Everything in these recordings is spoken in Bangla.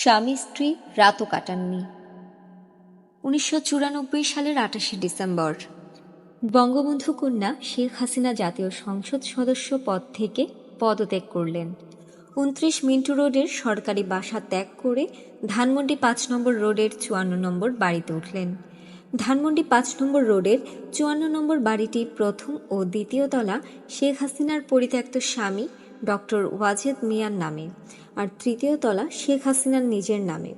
স্বামী স্ত্রী রাতও কাটাননি। 1994 সালের 28শে ডিসেম্বর বঙ্গবন্ধু কন্যা শেখ হাসিনা জাতীয় সংসদ সদস্য পদ থেকে পদত্যাগ করলেন। 29 মিন্টু রোডের সরকারি বাসা ত্যাগ করে ধানমন্ডি 5 নম্বর রোডের 54 নম্বর বাড়িতে উঠলেন। ধানমন্ডি 5 নম্বর রোডের 54 নম্বর বাড়িটি প্রথম ও দ্বিতীয় তলা শেখ হাসিনার পরিত্যক্ত স্বামী ডক্টর ওয়াজেদ মিয়ার নামে, আর তৃতীয় তলা শেখ হাসিনার নিজের নামে।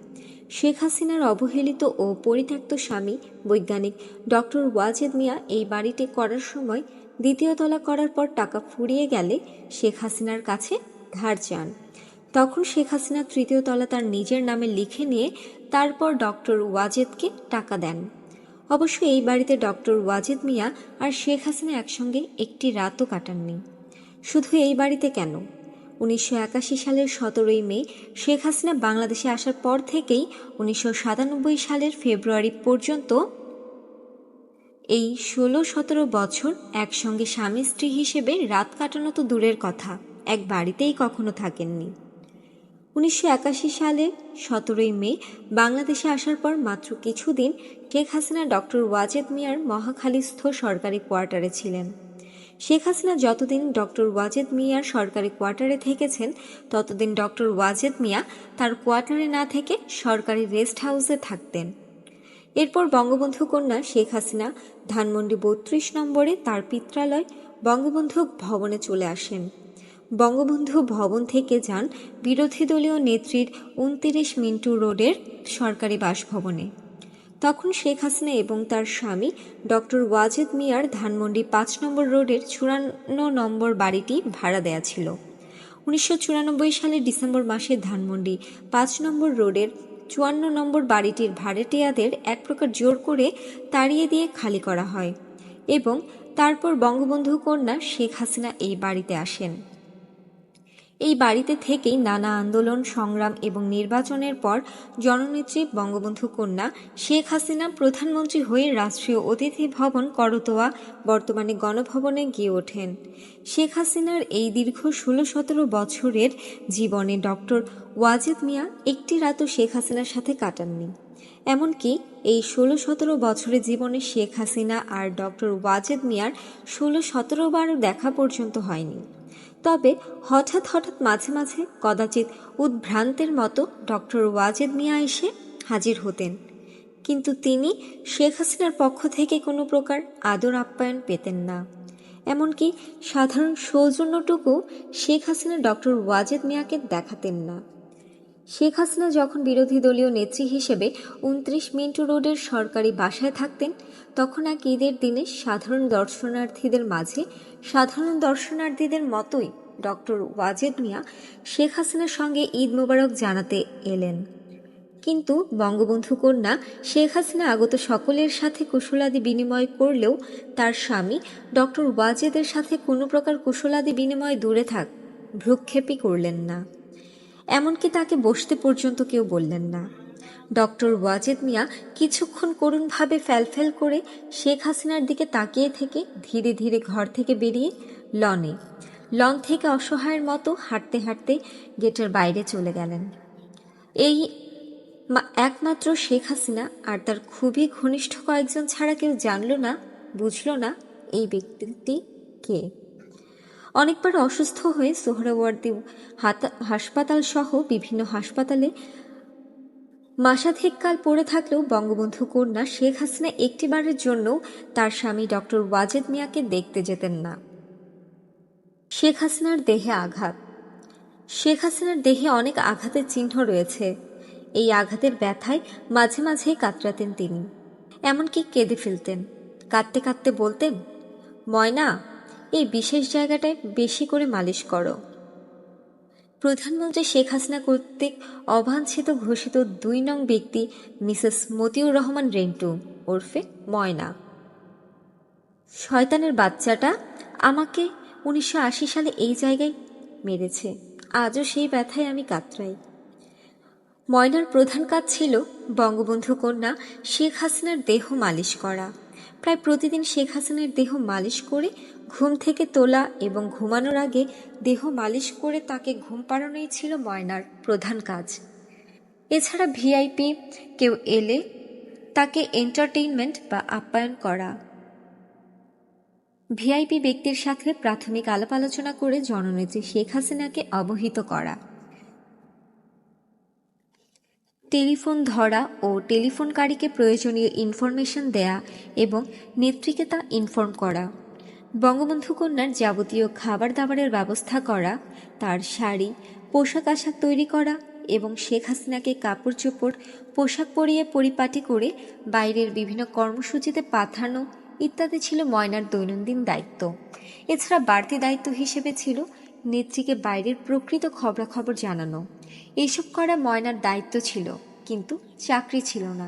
শেখ হাসিনার অবহেলিত ও পরিত্যক্ত স্বামী বৈজ্ঞানিক ডক্টর ওয়াজেদ মিয়া এই বাড়িটি করার সময় দ্বিতীয় তলা করার পর টাকা ফুরিয়ে গেলে শেখ হাসিনার কাছে ধার চান। তখন শেখ হাসিনা তৃতীয় তলা তার নিজের নামে লিখে নিয়ে তারপর ডক্টর ওয়াজেদকে টাকা দেন। অবশ্য এই বাড়িতে ডক্টর ওয়াজেদ মিয়া আর শেখ হাসিনা একসঙ্গে একটি রাতও কাটাননি। শুধু এই বাড়িতে কেন, 1981 সালের 17 মে শেখ হাসিনা বাংলাদেশে আসার পর থেকেই 1997 সালের ফেব্রুয়ারি পর্যন্ত এই 16-17 বছর একসঙ্গে স্বামী স্ত্রী হিসেবে রাত কাটানো তো দূরের কথা, এক বাড়িতেই কখনো থাকেননি। 1981 সালে 17 মে বাংলাদেশে আসার পর মাত্র কিছুদিন শেখ হাসিনা ডক্টর ওয়াজেদ মিয়ার মহাখালীস্থ সরকারি কোয়ার্টারে ছিলেন। শেখ হাসিনা যতদিন ডক্টর ওয়াজেদ মিয়ার সরকারি কোয়ার্টারে থেকেছেন ততদিন ডক্টর ওয়াজেদ মিয়া তার কোয়ার্টারে না থেকে সরকারি রেস্ট হাউসে থাকতেন। এরপর বঙ্গবন্ধু কন্যা শেখ হাসিনা ধানমন্ডি 32 নম্বরে তার পিত্রালয় বঙ্গবন্ধু ভবনে চলে আসেন। বঙ্গবন্ধু ভবন থেকে যান বিরোধী দলীয় নেত্রীর 29 মিন্টু রোডের সরকারি বাসভবনে। তখন শেখ হাসিনা এবং তার স্বামী ডক্টর ওয়াজেদ মিয়ার ধানমন্ডি 5 নম্বর রোডের 54 নম্বর বাড়িটি ভাড়া দেয়া ছিল। 1994 সালের ডিসেম্বর মাসে ধানমন্ডি 5 নম্বর রোডের 54 নম্বর বাড়িটির ভাড়াটিয়াদের এক প্রকার জোর করে তাড়িয়ে দিয়ে খালি করা হয় এবং তারপর বঙ্গবন্ধু কন্যা শেখ হাসিনা এই বাড়িতে আসেন। এই বাড়িতে থেকেই নানা আন্দোলন সংগ্রাম এবং নির্বাচনের পর জননেত্রী বঙ্গবন্ধু কন্যা শেখ হাসিনা প্রধানমন্ত্রী হয়ে রাষ্ট্রীয় অতিথি ভবন করতোয়া বর্তমানে গণভবনে গিয়ে ওঠেন। শেখ হাসিনার এই দীর্ঘ 16-17 বছরের জীবনে ডক্টর ওয়াজেদ মিয়া একটি রাতও শেখ হাসিনার সাথে কাটাননি। এমনকি এই 16-17 বছরের জীবনে শেখ হাসিনা আর ডক্টর ওয়াজেদ মিয়ার 16-17 বার দেখা পর্যন্ত হয়নি। তবে হঠাৎ হঠাৎ মাঝে মাঝে কদাচিৎ উদ্ভ্রান্তের মতো ডক্টর ওয়াজেদ মিয়া এসে হাজির হতেন, কিন্তু তিনি শেখ হাসিনার পক্ষ থেকে কোনো প্রকার আদর আপ্যায়ন পেতেন না। এমনকি সাধারণ সৌজন্যটুকু শেখ হাসিনা ডক্টর ওয়াজেদ মিয়াকে দেখাতেন না। শেখ হাসিনা যখন বিরোধী দলীয় নেত্রী হিসেবে 29 মিন্টু রোডের সরকারি বাসায় থাকতেন তখন এক ঈদের দিনে সাধারণ দর্শনার্থীদের মতোই ডক্টর ওয়াজেদ মিয়া শেখ হাসিনার সঙ্গে ঈদ মোবারক জানাতে এলেন। কিন্তু বঙ্গবন্ধু কন্যা শেখ হাসিনা আগত সকলের সাথে কুশলাদি বিনিময় করলেও তার স্বামী ডক্টর ওয়াজেদের সাথে কোনো প্রকার কুশলাদি বিনিময় দূরে থাক ভ্রুক্ষেপই করলেন না। এমনকি তাকে বসতে পর্যন্ত কেউ বললেন না। ডক্টর ওয়াজেদ মিয়া কিছুক্ষণ করুণভাবে ফ্যালফ্যাল করে শেখ হাসিনার দিকে তাকিয়ে থেকে ধীরে ধীরে ঘর থেকে বেরিয়ে লন থেকে অসহায়ের মতো হাঁটতে হাঁটতে গেটের বাইরে চলে গেলেন। এই একমাত্র শেখ হাসিনা আর তার খুবই ঘনিষ্ঠ কয়েকজন ছাড়া কেউ জানল না, বুঝল না এই ব্যক্তিটি কে। অনেকবার অসুস্থ হয়ে সোহরাওয়ার্দী হাসপাতাল সহ বিভিন্ন হাসপাতালে মাসাধিককাল পড়ে থাকলেও বঙ্গবন্ধু কন্যা শেখ হাসিনা একটিবারের জন্য তার স্বামী ডক্টর ওয়াজেদ মিয়াকে দেখতে যেতেন না। শেখ হাসিনার দেহে আঘাত। শেখ হাসিনার দেহে অনেক আঘাতের চিহ্ন রয়েছে। এই আঘাতের ব্যথায় মাঝে মাঝে কাতরাতেন তিনি, এমনকি কেঁদে ফেলতেন। কাঁদতে কাঁদতে বলতেন, ময়না, এই বিশেষ জায়গাটায় বেশি করে মালিশ করো। প্রধানমন্ত্রী শেখ হাসিনা কর্তৃক অবাঞ্ছিত ঘোষিত 2 নং ব্যক্তি মিসেস মতিউর রহমান রেন্টু ওরফে ময়না। শয়তানের বাচ্চাটা আমাকে 1980 সালে এই জায়গায় মেরেছে, আজও সেই ব্যথায় আমি কাতরাই। ময়নার প্রধান কাজ ছিল বঙ্গবন্ধু কন্যা শেখ হাসিনার দেহ মালিশ করা। প্রায় প্রতিদিন শেখ হাসিনার দেহ মালিশ করে ঘুম থেকে তোলা এবং ঘুমানোর আগে দেহ মালিশ করে তাকে ঘুম পাড়ানোই ছিল ময়নার প্রধান কাজ। এছাড়া ভিআইপি কেউ এলে তাকে এন্টারটেইনমেন্ট বা আপ্যায়ন করা, ভিআইপি ব্যক্তির সাথে প্রাথমিক আলাপ আলোচনা করে জননেত্রী শেখ হাসিনাকে অবহিত করা, টেলিফোন ধরা ও টেলিফোনকারীকে প্রয়োজনীয় ইনফরমেশন দেয়া এবং নেত্রীকে তা ইনফর্ম করা, বঙ্গবন্ধু কন্যার যাবতীয় খাবার দাবারের ব্যবস্থা করা, তার শাড়ি পোশাক আশাক তৈরি করা এবং শেখ হাসিনাকে কাপড় চোপড় পোশাক পরিয়ে পরিপাটি করে বাইরের বিভিন্ন কর্মসূচিতে পাঠানো ইত্যাদি ছিল ময়নার দৈনন্দিন দায়িত্ব। এছাড়া বাড়তি দায়িত্ব হিসেবে ছিল নেত্রীকে বাইরের প্রকৃত খবরাখবর জানানো। এসব করা ময়নার দায়িত্ব ছিল, কিন্তু চাকরি ছিল না।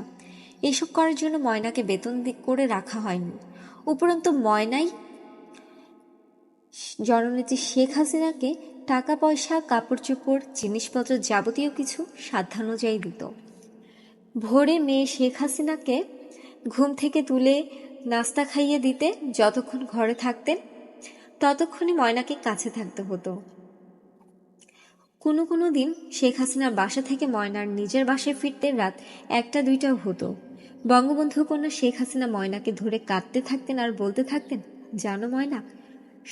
এসব করার জন্য ময়নাকে বেতন করে রাখা হয়নি। উপরন্তু ময়নাই জননেত্রী শেখ হাসিনাকে টাকা পয়সা কাপড় চোপড় জিনিসপত্র যাবতীয় কিছু সাধ্যানুযায়ী দিত। ভোরে মেয়ে শেখ হাসিনাকে ঘুম থেকে তুলে নাস্তা খাইয়ে দিতে যতক্ষণ ঘরে থাকতেন ততক্ষণই ময়নাকে কাছে থাকতে হতো। কোনো কোনো দিন শেখ হাসিনার বাসা থেকে ময়নার নিজের বাসায় ফিরতে রাত 1টা-2টাও হতো। বঙ্গবন্ধু কন্যা শেখ হাসিনা ময়নাকে ধরে কাঁদতে থাকতেন আর বলতে থাকতেন, জানো ময়না,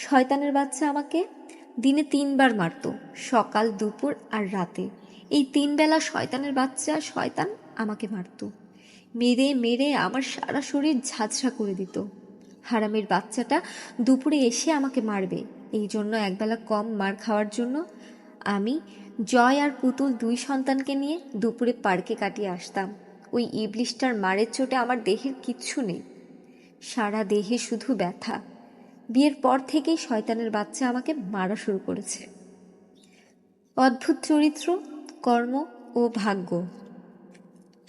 শয়তানের বাচ্চা আমাকে দিনে 3বার মারত, সকাল দুপুর আর রাতে। এই 3 বেলা শয়তানের বাচ্চা শয়তান আমাকে মারত, মেরে মেরে আমার সারা শরীর ঝাঁঝরা করে দিত। হারামের বাচ্চাটা দুপুরে এসে আমাকে মারবে, এই জন্য একবেলা কম মার খাওয়ার জন্য আমি জয় আর পুতুল 2 সন্তানকে নিয়ে দুপুরে পার্কে কাটিয়ে আসতাম। ওই ইবলিশটার মারের চোটে আমার দেহের কিচ্ছু নেই, সারা দেহে শুধু ব্যথা। বিয়ের পর থেকেই শয়তানের বাচ্চা আমাকে মারা শুরু করেছে। অদ্ভুত চরিত্র, কর্ম ও ভাগ্য।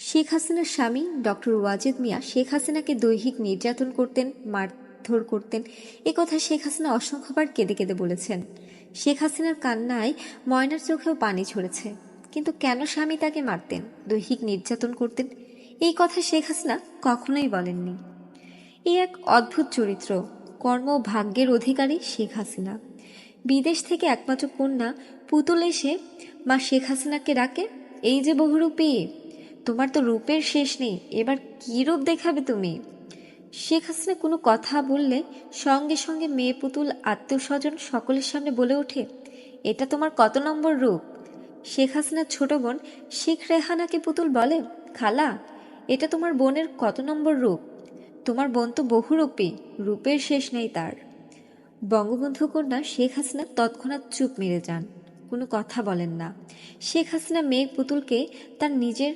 শেখ হাসিনার স্বামী ডক্টর ওয়াজেদ মিয়া শেখ হাসিনাকে দৈহিক নির্যাতন করতেন, মারধর করতেন। একথা শেখ হাসিনা অসংখ্যবার কেঁদে কেঁদে বলেছেন। শেখ হাসিনার কান্নায় ময়নার চোখেও পানি ঝরেছে। কিন্তু কেন স্বামী তাকে মারতেন, দৈহিক নির্যাতন করতেন, এই কথা শেখ হাসিনা কখনোই বলেননি। এই এক অদ্ভুত চরিত্র, কর্ম ও ভাগ্যের অধিকারী শেখ হাসিনা। বিদেশ থেকে একমাত্র কন্যা পুতুল এসে মা শেখ হাসিনাকে ডাকে, এই যে বহুরূপী, তোমার তো রূপের শেষ নেই, এবার কী রূপ দেখাবে তুমি? শেখ হাসিনা কোনো কথা বললে সঙ্গে সঙ্গে মেয়ে পুতুল আত্মীয় স্বজন সকলের সামনে বলে ওঠে, এটা তোমার কত নম্বর রূপ? শেখ হাসিনার ছোট বোন শেখ রেহানাকে পুতুল বলে, খালা, এটা তোমার বোনের কত নম্বর রূপ? তোমার বোন তো বহুরূপী, রূপের শেষ নেই তার। বঙ্গবন্ধু কন্যা শেখ হাসিনা তৎক্ষণাৎ চুপ মেরে যান, কোনো কথা বলেন না। শেখ হাসিনা মেয়ে পুতুলকে তার নিজের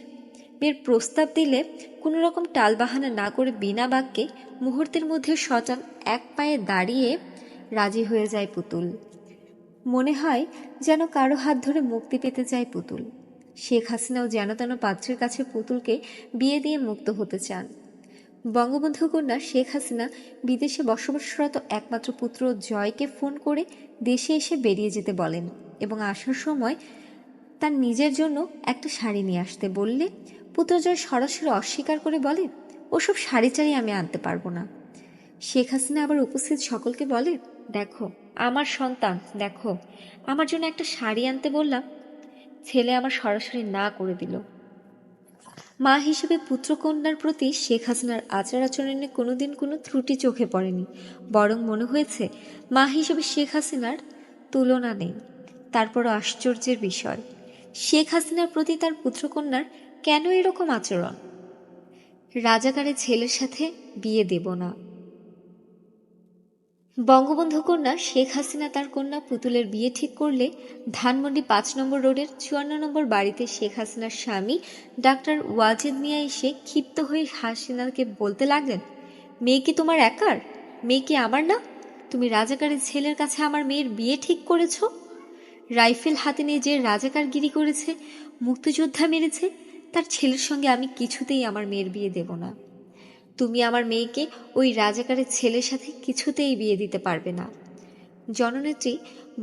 বিয়ের প্রস্তাব দিলে কোনো রকম টালবাহানা না করে বিনা বাক্যে মুহূর্তের মধ্যে সচল এক পায়ে দাঁড়িয়ে রাজি হয়ে যায় পুতুল। মনে হয় যেন কারো হাত ধরে মুক্তি পেতে চায় পুতুল। শেখ হাসিনাও যেন তেন পাত্রের কাছে পুতুলকে বিয়ে দিয়ে মুক্ত হতে চান। বঙ্গবন্ধু কন্যা শেখ হাসিনা বিদেশে বসবাসরত একমাত্র পুত্র জয়কে ফোন করে দেশে এসে বেরিয়ে যেতে বলেন এবং আসার সময় তার নিজের জন্য একটা শাড়ি নিয়ে আসতে বললে পুত্র জয় সরাসরি অস্বীকার করে বলে, ওসব শাড়ি চাড়ি আমি আনতে পারবো না। শেখ হাসিনা আবার উপস্থিত সকলকে বলে, দেখো আমার সন্তান, দেখো আমার জন্য একটা শাড়ি আনতে বললাম, ছেলে আমার সরাসরি না করে দিল। মা হিসেবে পুত্রকন্যার প্রতি শেখ হাসিনার আচার আচরণে কোনোদিন কোনো ত্রুটি চোখে পড়েনি, বরং মনে হয়েছে মা হিসেবে শেখ হাসিনার তুলনা নেই। তারপরও আশ্চর্যের বিষয়, শেখ হাসিনার প্রতি তার পুত্রকন্যার কেন এরকম আচরণ? রাজাকারের ছেলের সাথে বিয়ে দেব না। বঙ্গবন্ধু কন্যা শেখ হাসিনা তার কন্যা পুতুলের বিয়ে ঠিক করলে ধানমন্ডি 5 নম্বর রোডের 54 নম্বর বাড়িতে শেখ হাসিনার স্বামী ডাক্তার ওয়াজেদ মিয়া এসে ক্ষিপ্ত হয়ে হাসিনাকে বলতে লাগলেন, মেয়ে কি তোমার একার? মেয়ে কি আমার না? তুমি রাজাকারের ছেলের কাছে আমার মেয়ের বিয়ে ঠিক করেছ? রাইফেল হাতে নিয়ে যে রাজাকারগিরি করেছে, মুক্তিযোদ্ধা মেরেছে, তার ছেলের সঙ্গে আমি কিছুতেই আমার মেয়ের বিয়ে দেব না। তুমি আমার মেয়েকে ওই রাজাকারের ছেলের সাথে কিছুতেই বিয়ে দিতে পারবে না। জননেত্রী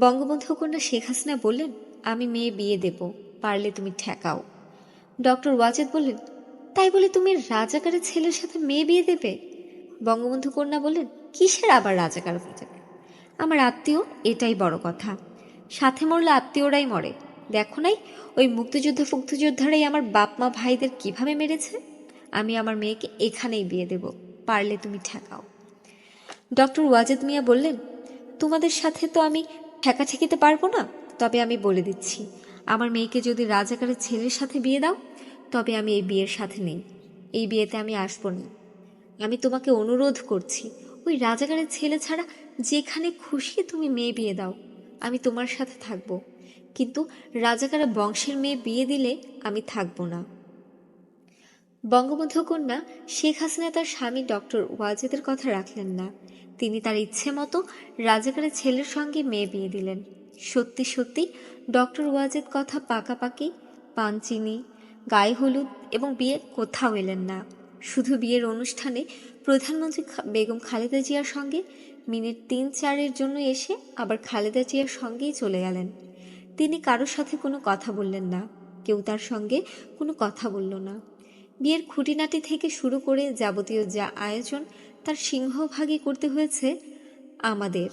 বঙ্গবন্ধু কন্যা শেখ হাসিনা বললেন, আমি মেয়ে বিয়ে দেব, পারলে তুমি ঠেকাও। ডক্টর ওয়াজেদ বললেন, তাই বলে তুমি রাজাকারের ছেলের সাথে মেয়ে বিয়ে দেবে? বঙ্গবন্ধু কন্যা বললেন, কিসের আবার রাজাকার? আমার আত্মীয়, এটাই বড় কথা। সাথে মরলে আত্মীয়রাই মরে, দেখো নাই ওই মুক্তিযোদ্ধারাই আমার বাপ মা ভাইদের কিভাবে মেরেছে? আমি আমার মেয়েকে এখানেই বিয়ে দেব, পারলে তুমি ঠেকাও। ডক্টর ওয়াজেদ মিয়া বললেন, তোমাদের সাথে তো আমি ঠেকা ঠেকিতে পারবো না, তবে আমি বলে দিচ্ছি, আমার মেয়েকে যদি রাজাকারের ছেলের সাথে বিয়ে দাও তবে আমি এই বিয়ের সাথে নেই, এই বিয়েতে আমি আসবো না। আমি তোমাকে অনুরোধ করছি, ওই রাজাকারের ছেলে ছাড়া যেখানে খুশি তুমি মেয়ে বিয়ে দাও, আমি তোমার সাথে থাকবো, কিন্তু রাজাকারের বংশের মেয়ে বিয়ে দিলে আমি থাকবো না। বঙ্গবন্ধু কন্যা শেখ হাসিনা তার স্বামী ডক্টর ওয়াজেদের কথা রাখলেন না। তিনি তার ইচ্ছে মতো রাজাকারের ছেলের সঙ্গে মেয়ে বিয়ে দিলেন। সত্যি সত্যি ডক্টর ওয়াজেদ কথা পাকাপাকি, পান চিনি, গায়ে হলুদ এবং বিয়ে কোথাও এলেন না। শুধু বিয়ের অনুষ্ঠানে প্রধানমন্ত্রী বেগম খালেদা জিয়ার সঙ্গে মিনিট ৩-৪ জন্য এসে আবার খালেদা জিয়ার সঙ্গেই চলে গেলেন। তিনি কারোর সাথে কোনো কথা বললেন না, কেউ তার সঙ্গে কোনো কথা বলল না। বিয়ের খুঁটিনাটি থেকে শুরু করে যাবতীয় যা আয়োজন তার সিংহভাগই করতে হয়েছে আমাদের।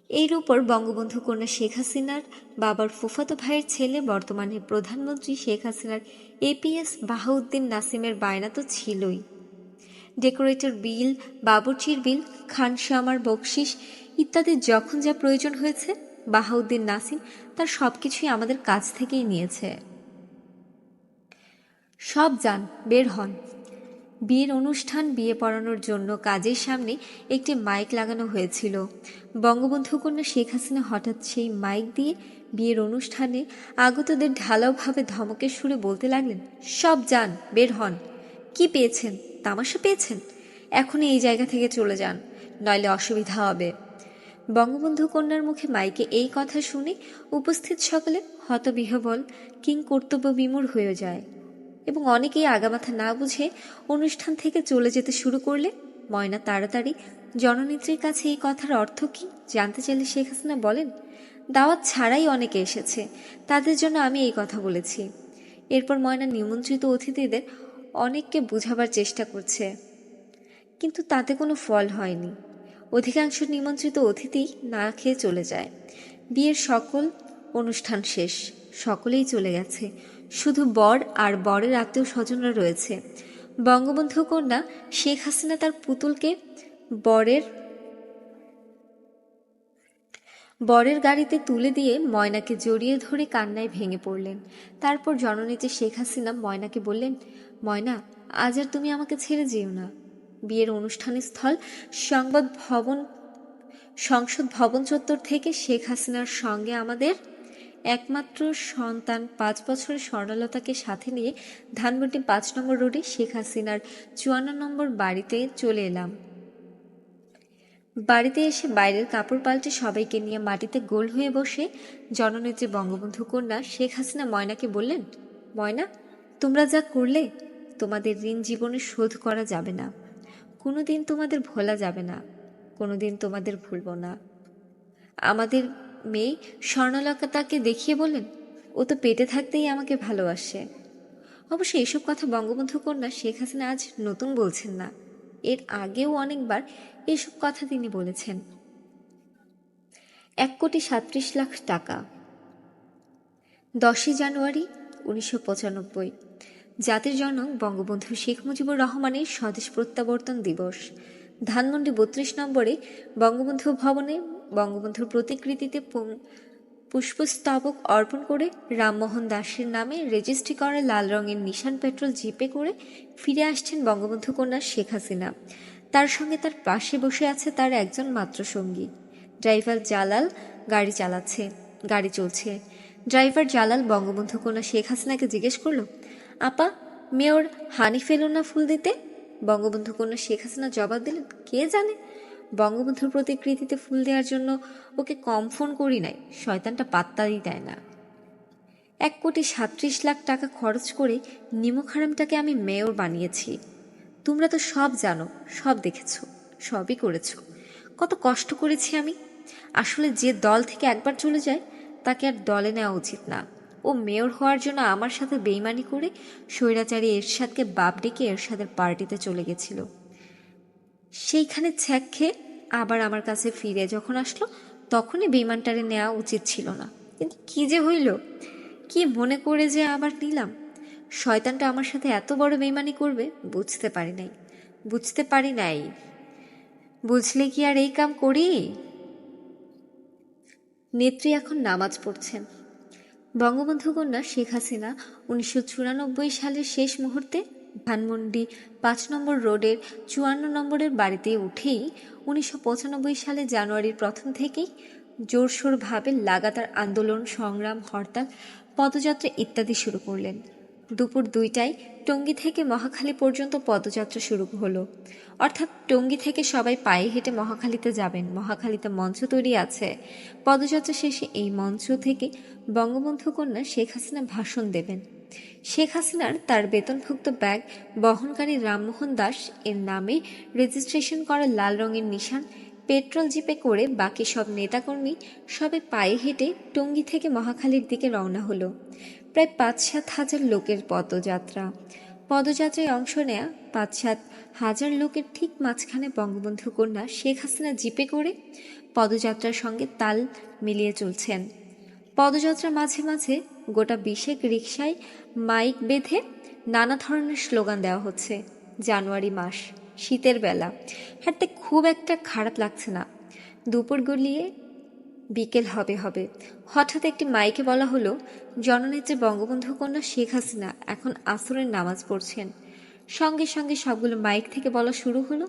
এর উপর বঙ্গবন্ধু কন্যা শেখ হাসিনার বাবার ফুফাতো ভাইয়ের ছেলে বর্তমানে প্রধানমন্ত্রী শেখ হাসিনার এপিএস বাহাউদ্দিন নাসিমের বায়না তো ছিলই। ডেকোরেটর বিল, বাবুর্চির বিল, খানসামার বকশিস ইত্যাদি যখন যা প্রয়োজন হয়েছে বাহাউদ্দিন নাসিম তার সবকিছুই আমাদের কাছ থেকেই নিয়েছে। সব যান, বের হন। বিয়ের অনুষ্ঠান বিয়ে পড়ানোর জন্য কাজের সামনে একটি মাইক লাগানো হয়েছিল। বঙ্গবন্ধু কন্যা শেখ হাসিনা হঠাৎ সেই মাইক দিয়ে বিয়ের অনুষ্ঠানে আগতদের ঢালাওভাবে ধমকের সুরে বলতে লাগলেন, সব যান, বের হন। কি পেয়েছেন? তামাশা পেয়েছেন? এখনই এই জায়গা থেকে চলে যান, নইলে অসুবিধা হবে। বঙ্গবন্ধু কন্যার মুখে মাইকে এই কথা শুনে উপস্থিত সকলে হতবিহ্বল, কিং কর্তব্য বিমূঢ় হয়ে যায় এবং অনেকেই আগামাথা না বুঝে অনুষ্ঠান থেকে চলে যেতে শুরু করলে ময়না তাড়াতাড়ি জননেত্রীর কাছে এই কথার অর্থ কি জানতে চাইলে শেখ হাসিনা বলেন, দাওয়াত ছাড়াই অনেকে এসেছে, তাদের জন্য আমি এই কথা বলেছি। এরপর ময়না নিমন্ত্রিত অতিথিদের অনেককে বোঝাবার চেষ্টা করছে, কিন্তু তাতে কোনো ফল হয়নি। অধিকাংশ নিমন্ত্রিত অতিথি না খেয়ে চলে যায়। বিয়ের সকল অনুষ্ঠান শেষ, সকলেই চলে গেছে, শুধু বর আর বরের আত্মীয় স্বজনরা রয়েছে। বঙ্গবন্ধু কন্যা শেখ হাসিনা তার পুতুলকে বরের গাড়িতে তুলে দিয়ে ময়নাকে জড়িয়ে ধরে কান্নায় ভেঙে পড়লেন। তারপর জননেত্রী শেখ হাসিনা ময়নাকে বললেন, ময়না, আজ আর তুমি আমাকে ছেড়ে যেও না। বিয়ের অনুষ্ঠানের স্থল সংসদ ভবন চত্বর থেকে শেখ হাসিনার সঙ্গে আমাদের একমাত্র সন্তান 5 বছরের স্বর্ণলতাকে সাথে নিয়ে ধানমন্ডি 5 নম্বর রোডে শেখ হাসিনার 54 নম্বর বাড়িতে চলে এলাম। বাড়িতে এসে বাইরের কাপড় পাল্টে সবাইকে নিয়ে মাটিতে গোল হয়ে বসে জননেত্রী বঙ্গবন্ধু কন্যা শেখ হাসিনা ময়নাকে বললেন, ময়না, তোমরা যা করলে তোমাদের ঋণ জীবনে শোধ করা যাবে না, কোনোদিন তোমাদের ভোলা যাবে না, কোনোদিন তোমাদের ভুলব না। আমাদের মেয়ে স্বর্ণলতাকে দেখিয়ে বললেন, ও তো পেটে থাকতেই আমাকে ভালোবাসে। অবশ্য এসব কথা বঙ্গবন্ধু কন্যা শেখ হাসিনা আজ নতুন বলছেন না, এর আগেও অনেকবার এসব কথা তিনি বলেছেন। 1,37,00,000 টাকা। 10 জানুয়ারি 1995, জাতির জনক বঙ্গবন্ধু শেখ মুজিবুর রহমানের স্বদেশ প্রত্যাবর্তন দিবস। ধানমন্ডি 32 নম্বরে বঙ্গবন্ধু ভবনে বঙ্গবন্ধুর প্রতিকৃতিতে পুষ্পস্তবক অর্পণ করে রামমোহন দাসের নামে রেজিস্ট্রি করা লাল রঙের নিশান পেট্রোল জিপে করে ফিরে আসছেন বঙ্গবন্ধু কন্যা শেখ হাসিনা। তার সঙ্গে তার পাশে বসে আছে তার একজন মাত্র সঙ্গী, ড্রাইভার জালাল। গাড়ি চলছে। ড্রাইভার জালাল বঙ্গবন্ধু কন্যা শেখ হাসিনাকে জিজ্ঞেস করল, আপা, মেয়র হানিফ এলো না ফুল দিতে? বঙ্গবন্ধু কন্যা শেখ হাসিনা জবাব দিলেন, কে জানে, বঙ্গবন্ধুর প্রতিকৃতিতে ফুল দেওয়ার জন্য ওকে কম ফোন করি নাই, শয়তানটা পাত্তাই দেয় না। 1,37,00,000 টাকা খরচ করে নিমুখারামটাকে আমি মেয়র বানিয়েছি। তোমরা তো সব জানো, সব দেখেছ, সবই করেছ। কত কষ্ট করেছি আমি। আসলে যে দল থেকে একবার চলে যায় তাকে আর দলে নেওয়া উচিত না। ও মেয়র হওয়ার জন্য আমার সাথে বেইমানি করে স্বৈরাচারী এরশাদকে বাপ ডেকে এরশাদের পার্টিতে চলে গেছিল। সেইখানে ছ্যাক খেয়ে আবার আমার কাছে ফিরে যখন আসলো, তখনই বেইমানটারে নেওয়া উচিত ছিল না। কিন্তু কি যে হইল, কি মনে করে যে আবার নিলাম। শয়তানটা আমার সাথে এত বড় বেইমানি করবে বুঝতে পারি নাই। বুঝলে কি আর এই কাম করি। নেত্রী এখন নামাজ পড়ছেন। বঙ্গবন্ধু কন্যা শেখ হাসিনা 1994 সালের শেষ মুহূর্তে ধানমন্ডি 5 নম্বর রোডের 54 নম্বরের বাড়িতে উঠেই 1995 সালে জানুয়ারির প্রথম থেকেই জোরসোরভাবে লাগাতার আন্দোলন, সংগ্রাম, হরতাল, পদযাত্রা ইত্যাদি শুরু করলেন। দুপুর 2টায় টঙ্গী থেকে মহাখালী পর্যন্ত পদযাত্রা শুরু হলো। অর্থাৎ টঙ্গী থেকে সবাই পায়ে হেঁটে মহাখালীতে যাবেন। মহাখালীতে মঞ্চ তৈরি আছে। পদযাত্রা শেষে এই মঞ্চ থেকে বঙ্গবন্ধু কন্যা শেখ হাসিনা ভাষণ দেবেন। শেখ হাসিনার তার বেতনভুক্ত ব্যাগ বহনকারী রামমোহন দাস এর নামে রেজিস্ট্রেশন করা লাল রঙের নিশান পেট্রোল জিপে করে বাকি সব নেতাকর্মী সবাই পায়ে হেঁটে টঙ্গী থেকে মহাখালীর দিকে রওনা হলো। প্রায় 5-7 হাজার লোকের পদযাত্রায় অংশ নেয়া 5-7 হাজার লোকের ঠিক মাঝখানে বঙ্গবন্ধু কন্যা শেখ হাসিনা জিপে করে পদযাত্রার সঙ্গে তাল মিলিয়ে চলছেন। পদযাত্রার মাঝে মাঝে গোটা 20 রিকশায় মাইক বেঁধে নানা ধরনের স্লোগান দেওয়া হচ্ছে। জানুয়ারি মাস, শীতের বেলা, হাঁটতে খুব একটা খারাপ লাগছে না। দুপুর গড়িয়ে বিকেল হবে। হঠাৎ একটি মাইকে বলা হলো, জননেত্রী বঙ্গবন্ধু কন্যা শেখ হাসিনা এখন আসরের নামাজ পড়ছেন। সঙ্গে সঙ্গে সবগুলো মাইক থেকে বলা শুরু হলো,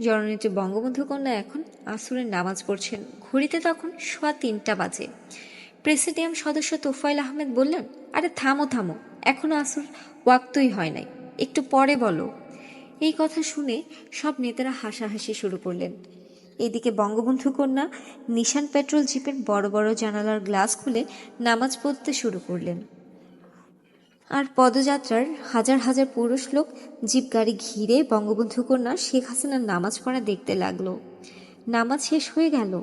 জননেত্রী বঙ্গবন্ধু কন্যা এখন আসরের নামাজ পড়ছেন। ঘড়িতে তখন 3:15 বাজে। প্রেসিডিয়াম সদস্য তোফায়েল আহমেদ বললেন, আরে থামো, এখনো আসর ওয়াক্তই হয় নাই, একটু পরে বলো। এই কথা শুনে সব নেতারা হাসাহাসি শুরু করলেন। এদিকে বঙ্গবন্ধু কন্যা নিশান পেট্রোল জিপের বড় বড় জানালার গ্লাস খুলে নামাজ পড়তে শুরু করলেন। আর পদযাত্রার হাজার হাজার পুরুষ লোক জিপ গাড়ি ঘিরে বঙ্গবন্ধু কন্যা শেখ হাসিনার নামাজ পড়া দেখতে লাগলো। নামাজ শেষ হয়ে গেল,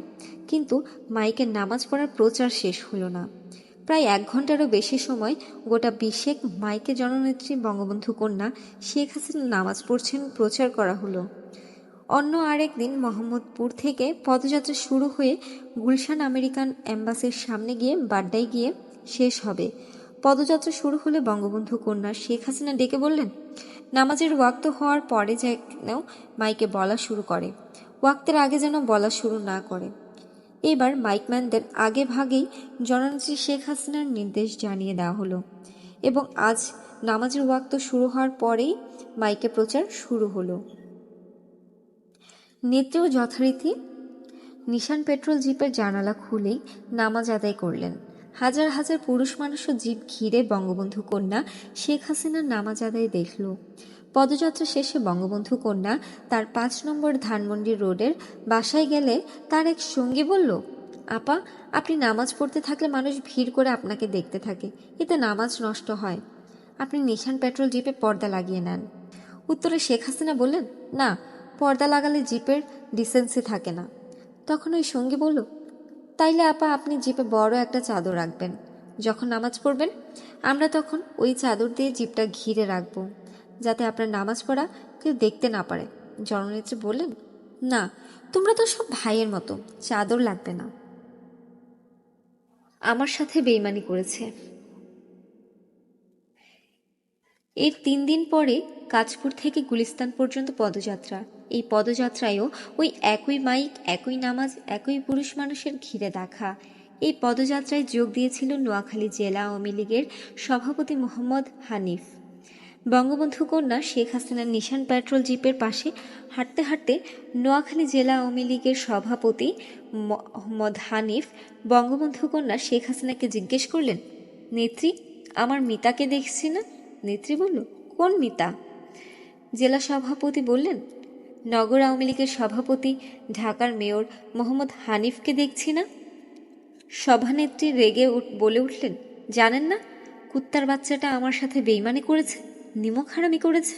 কিন্তু মাইকের নামাজ পড়ার প্রচার শেষ হলো না। প্রায় 1 ঘন্টারও বেশি সময় গোটা 20 মাইকে জননেত্রী বঙ্গবন্ধু কন্যা শেখ হাসিনা নামাজ পড়ছেন প্রচার করা হলো। অন্য আরেক দিন মোহাম্মদপুর থেকে পদযাত্রা শুরু হয়ে গুলশান আমেরিকান এম্বাসির সামনে গিয়ে বাড্ডায় গিয়ে শেষ হবে। পদযাত্রা শুরু হলে বঙ্গবন্ধু কন্যা শেখ হাসিনা ডেকে বললেন, নামাজের ওয়াক্ত হওয়ার পরে যেন মাইকে বলা শুরু করে, ওয়াক্তের আগে যেন বলা শুরু না করে। এবার মাইকম্যানদের আগে ভাগেই জননেত্রী শেখ হাসিনার নির্দেশ জানিয়ে দেওয়া হলো এবং আজ নামাজের ওয়াক্ত শুরু হওয়ার পরেই মাইকে প্রচার শুরু হলো। নেত্রীও যথারীতি নিশান পেট্রোল জিপের জানালা খুলেই নামাজ আদায় করলেন। হাজার হাজার পুরুষ মানুষও জিপ ঘিরে বঙ্গবন্ধু কন্যা শেখ হাসিনার নামাজ আদায় দেখল। পদযাত্রা শেষে বঙ্গবন্ধু কন্যা তার 5 নম্বর ধানমন্ডি রোডের বাসায় গেলে তার এক সঙ্গী বলল, আপা, আপনি নামাজ পড়তে থাকলে মানুষ ভিড় করে আপনাকে দেখতে থাকে, এতে নামাজ নষ্ট হয়। আপনি নিশান পেট্রোল জিপে পর্দা লাগিয়ে নেন। উত্তরে শেখ হাসিনা বললেন, না, পর্দা লাগালে জিপের ডিসেন্সি থাকে না। তখন ওই সঙ্গী বলল, তাইলে আপা আপনি জিপে বড় একটা চাদর রাখবেন, যখন নামাজ পড়বেন আমরা তখন ওই চাদর দিয়ে জিপটা ঘিরে রাখব, যাতে আপনার নামাজ পড়া কেউ দেখতে না পারে। জননেত্রী বললেন, না, তোমরা তো সব ভাইয়ের মতো, চাদর লাগবে না। আমার সাথে বেইমানি করেছে। এর 3 দিন পরে কাঁচপুর থেকে গুলিস্তান পর্যন্ত পদযাত্রা। এই পদযাত্রায়ও ওই একই মাইক, একই নামাজ, একই পুরুষ মানুষের ঘিরে দেখা। এই পদযাত্রায় যোগ দিয়েছিল নোয়াখালী জেলা আওয়ামী লীগের সভাপতি মোহাম্মদ হানিফ। বঙ্গবন্ধু কন্যা শেখ হাসিনার নিশান পেট্রোল জিপের পাশে হাঁটতে হাঁটতে নোয়াখালী জেলা আওয়ামী লীগের সভাপতি মোহাম্মদ হানিফ বঙ্গবন্ধু কন্যা শেখ হাসিনাকে জিজ্ঞেস করলেন, নেত্রী, আমার মিতাকে দেখছি না? নেত্রী বলল, কোন মিতা? জেলা সভাপতি বললেন, নগর আওয়ামী লীগের সভাপতি ঢাকার মেয়র মোহাম্মদ হানিফকে দেখছি না। সভানেত্রী রেগে বলে উঠলেন, জানেন না, কুত্তার বাচ্চাটা আমার সাথে বেইমানি করেছে, নিমক হারামি করেছে।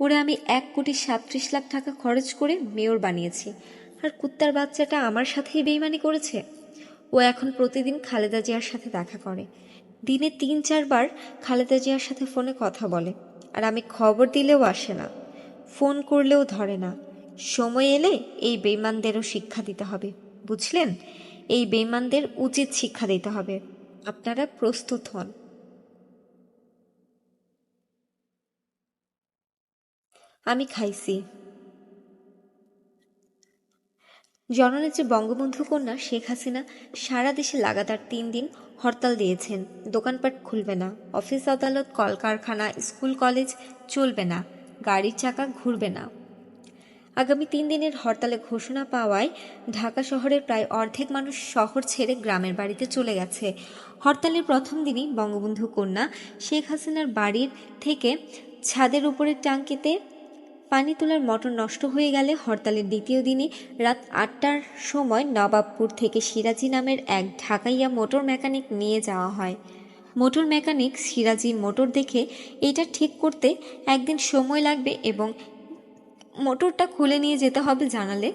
ওরে আমি 1,37,00,000 টাকা খরচ করে মেয়র বানিয়েছি, আর কুত্তার বাচ্চাটা আমার সাথেই বেইমানি করেছে। ও এখন প্রতিদিন খালেদা জিয়ার সাথে দেখা করে, দিনে 3-4 বার খালেদা জিয়ার সাথে ফোনে কথা বলে, আর আমি খবর দিলেও আসে না, ফোন করলেও ধরে না। সময় এলে এই বেইমানদেরও শিক্ষা দিতে হবে, বুঝলেন? এই বেইমানদের উচিত শিক্ষা দিতে হবে। আপনারা প্রস্তুত হন। আমি খাইছি। জননেত্রী বঙ্গবন্ধু কন্যা শেখ হাসিনা সারা দেশে লাগাতার 3 দিন হরতাল দিয়েছেন। দোকানপাট খুলবে না, অফিস আদালত কলকারখানা স্কুল কলেজ চলবে না, গাড়ির চাকা ঘুরবে না। আগামী 3 দিনের হরতালে ঘোষণা পাওয়ায় ঢাকা শহরের প্রায় অর্ধেক মানুষ শহর ছেড়ে গ্রামের বাড়িতে চলে গেছে। হরতালের প্রথম দিনই বঙ্গবন্ধু কন্যা শেখ হাসিনার বাড়ির থেকে ছাদের উপরের ট্যাঙ্কিতে পানি তোলার মোটর নষ্ট হয়ে গেলে হরতালের দ্বিতীয় দিনে রাত 8টার সময় নবাবপুর থেকে সিরাজি নামের এক ঢাকাইয়া মোটর মেকানিক নিয়ে যাওয়া হয়। মোটর মেকানিক সিরাজি মোটর দেখে এটা ঠিক করতে একদিন সময় লাগবে এবং মোটরটা খুলে নিয়ে যেতে হবে জানালে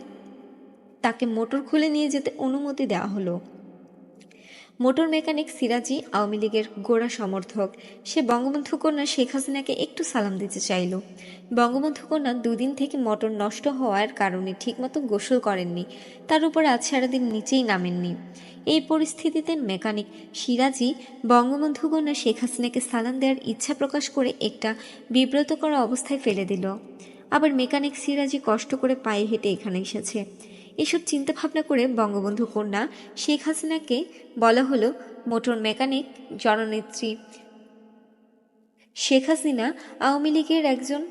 তাকে মোটর খুলে নিয়ে যেতে অনুমতি দেওয়া হলো। মোটর মেকানিক সিরাজি আওয়ামী লীগের গোড়া সমর্থক। সে বঙ্গবন্ধু কন্যা শেখ হাসিনাকে একটু সালাম দিতে চাইল। বঙ্গবন্ধু কন্যা 2 দিন থেকে মোটর নষ্ট হওয়ার কারণে ঠিকমতো গোসল করেননি, তার উপর আজ সারাদিন নিচেই নামেননি। এই পরিস্থিতিতে মেকানিক সিরাজি বঙ্গবন্ধু কন্যা শেখ হাসিনাকে সালাম দেওয়ার ইচ্ছা প্রকাশ করে একটা বিব্রতকর অবস্থায় ফেলে দিল। আবার মেকানিক সিরাজি কষ্ট করে পায়ে হেঁটে এখানে এসেছে। এসব চিন্তাভাবনা করে বঙ্গবন্ধু কন্যা শেখ হাসিনাকে বলা হলো, মোটর মেকানিক জননেত্রী শেখ হাসিনা আওয়ামী লীগের একজন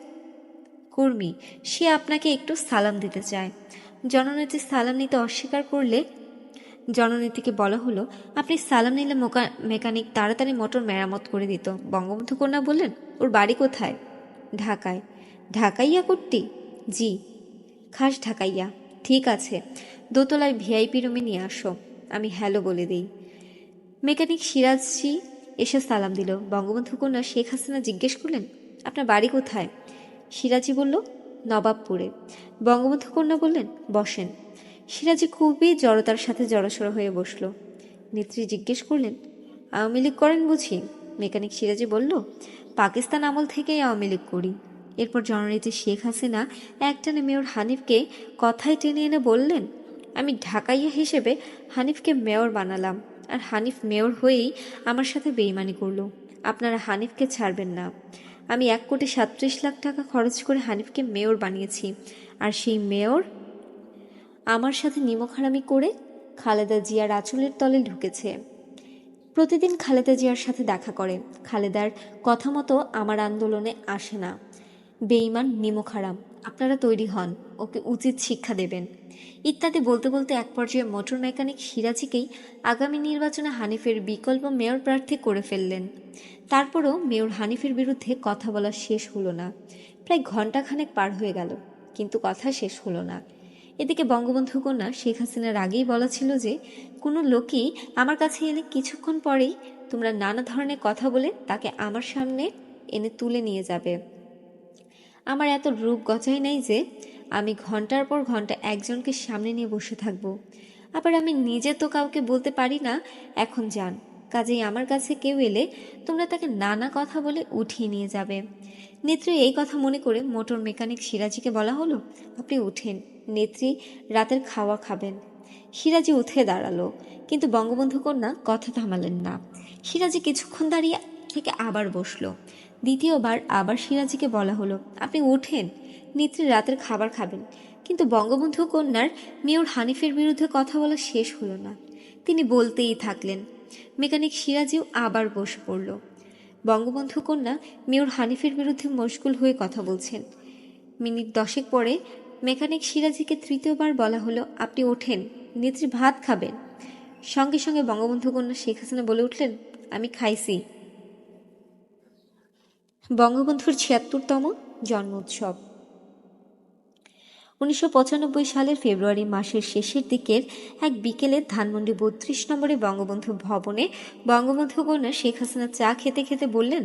কর্মী, সে আপনাকে একটু সালাম দিতে চায়। জননেত্রী সালাম নিতে অস্বীকার করলে জননেত্রীকে বলা হলো, আপনি সালাম নিলে মেকানিক তাড়াতাড়ি মোটর মেরামত করে দিত। বঙ্গবন্ধু কন্যা বললেন, ওর বাড়ি কোথায়? ঢাকায়। ঢাকাইয়া কুট্টি? জি, খাস ঢাকাইয়া। ঠিক আছে, দোতলায় ভিআইপি রুমে নিয়ে আসো, আমি হ্যালো বলে দিই। মেকানিক সিরাজজি এসে সালাম দিল। বঙ্গবন্ধু কন্যা শেখ হাসিনা জিজ্ঞেস করলেন, আপনার বাড়ি কোথায়? সিরাজি বলল, নবাবপুরে। বঙ্গবন্ধু কন্যা বললেন, বসেন। সিরাজি খুবই জড়তার সাথে জড়সড় হয়ে বসল। নেত্রী জিজ্ঞেস করলেন, আওয়ামী লীগ করেন বুঝি? মেকানিক সিরাজি বলল, পাকিস্তান আমল থেকেই আওয়ামী লীগ করি। এরপর জননেত্রী শেখ হাসিনা একটানে মেয়র হানিফকে কথায় টেনে এনে বললেন, আমি ঢাকাইয়া হিসেবে হানিফকে মেয়র বানালাম, আর হানিফ মেয়র হয়েই আমার সাথে বেইমানি করলো। আপনারা হানিফকে ছাড়বেন না। আমি 1,37,00,000 টাকা খরচ করে হানিফকে মেয়র বানিয়েছি, আর সেই মেয়র আমার সাথে নিমকহারামি করে খালেদা জিয়ার আঁচলের তলে ঢুকেছে। প্রতিদিন খালেদা জিয়ার সাথে দেখা করে, খালেদার কথা মতো আমার আন্দোলনে আসে না। বেঈমান নিমকহারাম, আপনারা তৈরি হন, ওকে উচিত শিক্ষা দেবেন, ইত্যাদি বলতে বলতে এক পর্যায়ে মোটর মেকানিক সিরাজিকেই আগামী নির্বাচনে হানিফের বিকল্প মেয়র প্রার্থী করে ফেললেন। তারপরও মেয়র হানিফের বিরুদ্ধে কথা বলা শেষ হলো না। প্রায় ঘণ্টাখানেক পার হয়ে গেল, কিন্তু কথা শেষ হলো না। এদিকে বঙ্গবন্ধু কন্যা শেখ হাসিনার আগেই বলা ছিল যে কোনো লোকই আমার কাছে এলে কিছুক্ষণ পরেই তোমরা নানা ধরনের কথা বলে তাকে আমার সামনে এনে তুলে নিয়ে যাবে। আমার এত রূপ গজাই নাই যে আমি ঘন্টার পর ঘন্টা একজনকে সামনে নিয়ে বসে থাকব। আবার আমি নিজে তো কাউকে বলতে পারি না এখন যান, কাজেই আমার কাছে কেউ এলে তোমরা তাকে নানা কথা বলে উঠিয়ে নিয়ে যাবে। নেত্রী এই কথা মনে করে মোটর মেকানিক সিরাজিকে বলা হলো, আপনি উঠেন, নেত্রী রাতের খাওয়া খাবেন। সিরাজি উঠে দাঁড়ালো, কিন্তু বঙ্গবন্ধু কন্যা কথা থামালেন না। সিরাজি কিছুক্ষণ দাঁড়িয়ে থেকে আবার বসলো। দ্বিতীয়বার আবার সিরাজিকে বলা হলো, আপনি উঠেন, নেত্রী রাতের খাবার খাবেন। কিন্তু বঙ্গবন্ধু কন্যার মেয়র হানিফের বিরুদ্ধে কথা বলা শেষ হলো না, তিনি বলতেই থাকলেন। মেকানিক সিরাজিও আবার বসে পড়ল। বঙ্গবন্ধু কন্যা মেয়র হানিফের বিরুদ্ধে মশগুল হয়ে কথা বলছেন। মিনিট 10 পরে মেকানিক সিরাজিকে তৃতীয়বার বলা হলো, আপনি ওঠেন, নেত্রী ভাত খাবেন। সঙ্গে সঙ্গে বঙ্গবন্ধু কন্যা শেখ হাসিনা বলে উঠলেন, আমি খাইছি। বঙ্গবন্ধুর 76তম জন্ম উৎসব। 1995 সালের ফেব্রুয়ারি মাসের শেষের দিকের এক বিকেলে ধানমন্ডি 32 নম্বরে বঙ্গবন্ধু ভবনে বঙ্গবন্ধু কন্যা শেখ হাসিনা চা খেতে খেতে বললেন,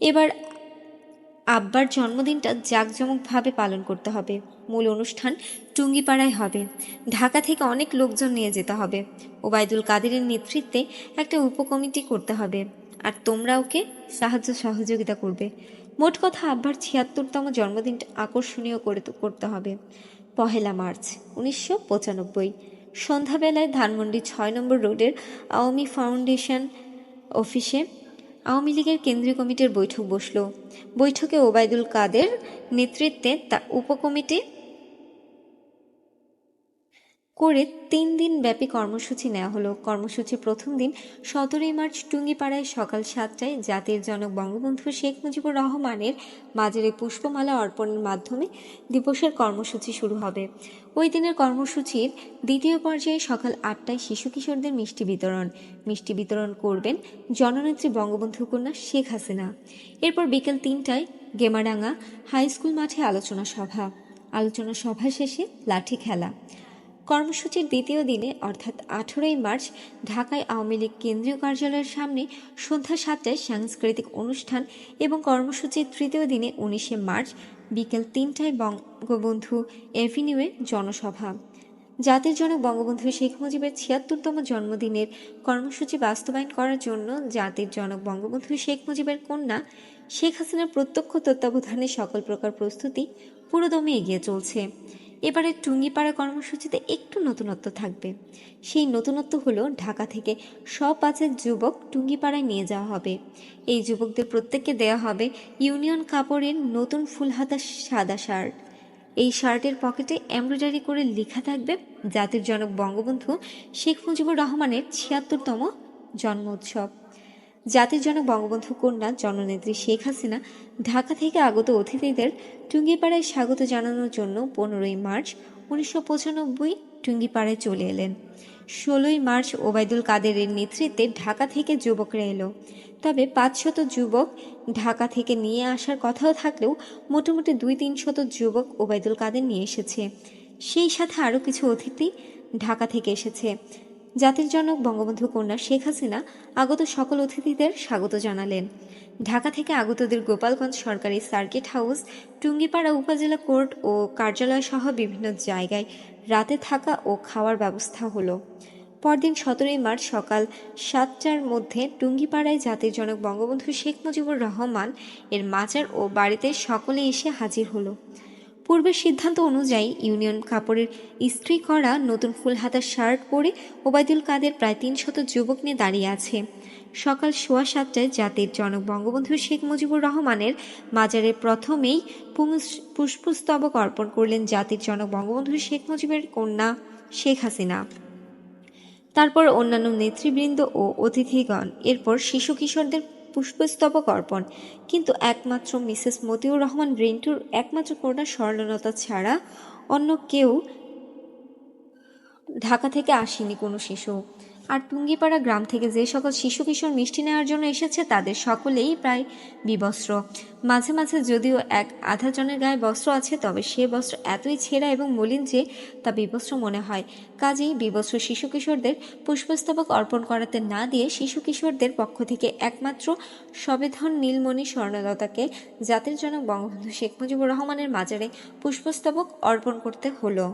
এবার আব্বার জন্মদিনটা জাঁকজমকভাবে পালন করতে হবে। মূল অনুষ্ঠান টুঙ্গিপাড়ায় হবে। ঢাকা থেকে অনেক লোকজন নিয়ে যেতে হবে। ওবায়দুল কাদেরের নেতৃত্বে একটা উপকমিটি করতে হবে, আর তোমরা ওকে সাহায্য সহযোগিতা করবে। মোট কথা আব্বার 76তম জন্মদিনটা আকর্ষণীয় করতে হবে। 1 মার্চ 1995। সন্ধ্যাবেলায় ধানমন্ডি ৬ নম্বর রোডের আওয়ামী ফাউন্ডেশন অফিসে আওয়ামী লীগের কেন্দ্রীয় কমিটির বৈঠক বসল। বৈঠকে ওবায়দুল কাদের নেতৃত্বে উপকমিটি করে ৩ দিন ব্যাপী কর্মসূচি নেওয়া হলো। কর্মসূচির প্রথম দিন ১৭ই মার্চ টুঙ্গিপাড়ায় সকাল ৭টায় জাতির জনক বঙ্গবন্ধু শেখ মুজিবুর রহমানের মাজারে পুষ্পমালা অর্পণের মাধ্যমে দিবসের কর্মসূচি শুরু হবে। ওই দিনের কর্মসূচির দ্বিতীয় পর্যায়ে সকাল ৮টায় শিশু কিশোরদের মিষ্টি বিতরণ করবেন জননেত্রী বঙ্গবন্ধু কন্যা শেখ হাসিনা। এরপর বিকেল ৩টায় গেমাডাঙ্গা হাই স্কুল মাঠে আলোচনা সভা শেষে লাঠি খেলা। কর্মসূচির দ্বিতীয় দিনে অর্থাৎ ১৮ই মার্চ ঢাকায় আওয়ামী লীগ কেন্দ্রীয় কার্যালয়ের সামনে সন্ধ্যা ৭টায় সাংস্কৃতিক অনুষ্ঠান এবং কর্মসূচির তৃতীয় দিনে ১৯শে মার্চ বিকেল ৩টায় বঙ্গবন্ধু এভিনিউয়ে জনসভা। জাতির জনক বঙ্গবন্ধু শেখ মুজিবের ৭৬তম জন্মদিনের কর্মসূচি বাস্তবায়ন করার জন্য জাতির জনক বঙ্গবন্ধু শেখ মুজিবের কন্যা শেখ হাসিনার প্রত্যক্ষ তত্ত্বাবধানে সকল প্রকার প্রস্তুতি পুরোদমে এগিয়ে চলছে। এবারে টুঙ্গিপাড়া কর্মসূচিতে একটু নতুনত্ব থাকবে। সেই নতুনত্ব হলো ঢাকা থেকে সব বাজেট যুবক টুঙ্গিপাড়ায় নিয়ে যাওয়া হবে। এই যুবকদের প্রত্যেককে দেওয়া হবে ইউনিয়ন কাপড়ের নতুন ফুলহাতা সাদা শার্ট। এই শার্টের পকেটে এমব্রয়ডারি করে লেখা থাকবে জাতির জনক বঙ্গবন্ধু শেখ মুজিবুর রহমানের ৭৬তম জন্ম উৎসব। জাতির জনক বঙ্গবন্ধু কন্যা জননেত্রী শেখ হাসিনা ঢাকা থেকে আগত অতিথিদের টুঙ্গিপাড়ায় স্বাগত জানানোর জন্য ১৫ই মার্চ ১৯৯৫ টুঙ্গিপাড়ায় চলে এলেন। ১৬ই মার্চ ওবায়দুল কাদেরের নেতৃত্বে ঢাকা থেকে যুবকরা এলো। তবে ৫০০ যুবক ঢাকা থেকে নিয়ে আসার কথাও থাকলেও মোটামুটি ২-৩০০ যুবক ওবায়দুল কাদের নিয়ে এসেছে। সেই সাথে আরও কিছু অতিথি ঢাকা থেকে এসেছে। জাতির জনক বঙ্গবন্ধু কন্যা শেখ হাসিনা আগত সকল অতিথিদের স্বাগত জানালেন। ঢাকা থেকে আগতদের গোপালগঞ্জ সরকারি সার্কিট হাউস, টুঙ্গিপাড়া উপজেলা কোর্ট ও কার্যালয় সহ বিভিন্ন জায়গায় রাতে থাকা ও খাওয়ার ব্যবস্থা হলো। পরদিন ১৭ই মার্চ সকাল ৭টার মধ্যে টুঙ্গিপাড়ায় জাতির জনক বঙ্গবন্ধু শেখ মুজিবুর রহমান এর মাজার ও বাড়িতে সকলে এসে হাজির হলো। পূর্বের সিদ্ধান্ত অনুযায়ী ইউনিয়ন কাপড়ের ইস্ত্রি করা নতুন ফুলহাতা শার্ট পরে ওবায়দুল কাদের প্রায় ৩০০ যুবক নিয়ে দাঁড়িয়ে আছে। সকাল ৭:15টায় জাতির জনক বঙ্গবন্ধু শেখ মুজিবুর রহমানের মাজারে প্রথমেই পুষ্পস্তবক অর্পণ করলেন জাতির জনক বঙ্গবন্ধু শেখ মুজিবের কন্যা শেখ হাসিনা। তারপর অন্যান্য নেতৃবৃন্দ ও অতিথিগণ, এরপর শিশু কিশোরদের পুষ্পস্তবক অর্পণ। কিন্তু একমাত্র মিসেস মতিউর রহমান রিন্টুর একমাত্র কন্যা স্বর্ণলতা ছাড়া অন্য কেউ ঢাকা থেকে আসেনি কোনো শিশু। আর টুঙ্গিপাড়া গ্রাম থেকে যে সকল শিশু কিশোর মিষ্টি নেওয়ার জন্য এসেছে তাদের সকলেই প্রায় বিবস্ত্র। মাঝে মাঝে যদিও এক আধা জনের গায়ে বস্ত্র আছে, তবে সে বস্ত্র এতই ছেঁড়া এবং মলিন যে তা বিবস্ত্র মনে হয়। কাজেই বিবস্ত্র শিশু কিশোরদের পুষ্পস্তবক অর্পণ করাতে না দিয়ে শিশু কিশোরদের পক্ষ থেকে একমাত্র সবেধন নীলমণি স্বর্ণলতাকে জাতির জনক বঙ্গবন্ধু শেখ মুজিবুর রহমানের মাজারে পুষ্পস্তবক অর্পণ করতে হলো।